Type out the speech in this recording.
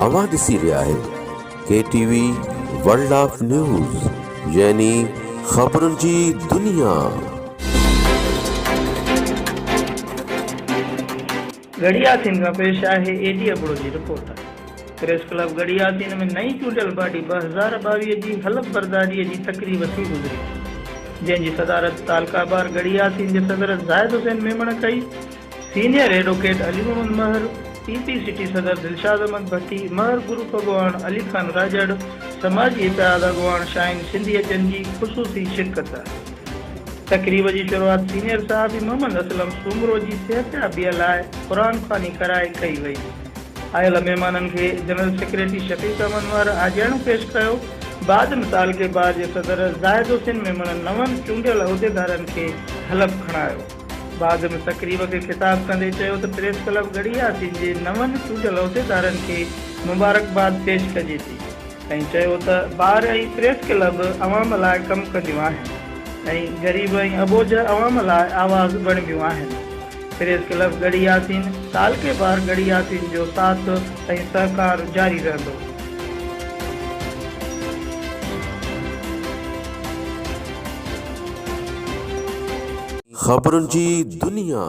अवां ॾिसी रहिया आहियो KTV वर्ल्ड ऑफ न्यूज़ यानी ख़बरुनि जी दुनिया। गड़ियासीन का पेश है एडी अबड़ो की रिपोर्ट। प्रेस क्लब गड़ियासीन में नई चूंडियल बॉडी 2022 की हलफ बर्दारी की तकरीब थी गुज़री, जैसी सदारत तालका बार गड़ियासीन के सदर ज़ाहिद हुसैन मेमण कई। सीनियर एडवोकेट अली मोहम्मद महर, PPCT सदर दिलशाद अहमद भट्टी, महर ग्रुप अगवान अली खान राजड़, समाजी इत्तेहाद अगवान शाहीन सिंधी अचन की खुसूसी शिरकत। तकरीब की शुरुआत सीनियर साहबी मोहम्मद असलम सूमरो की सेहतियाबीअ लाइ क़ुरान ख़्वानी कराए कई वई। आयल मेहमानन के जनरल सेक्रेटरी शफीक अहमद महर आजियाणो पेश कयो। बाद में तालकेबार के सदर ज़ाहिद हुसैन मेमण नवन चूंडियल उहिदेदारन के हलफ खणायो। बाद में तकरीब के खिताब कंदे चयो त प्रेस क्लब गड़ियासीन जे नवन चूंडियल उहिदेदारन के मुबारकबाद पेश कजे थी ऐं चयो त बार ऐं प्रेस क्लब अवाम लाइ कम कंदियूं आहिनि ऐं गरीब ऐं अबोझ अवाम लाइ आवाज़ बणबियूं आहिनि। प्रेस क्लब गड़ियासीन साल के बार गड़ियासीन जो साथ ऐं सहकार जारी रहंदो। ख़बरुनि जी दुनिया।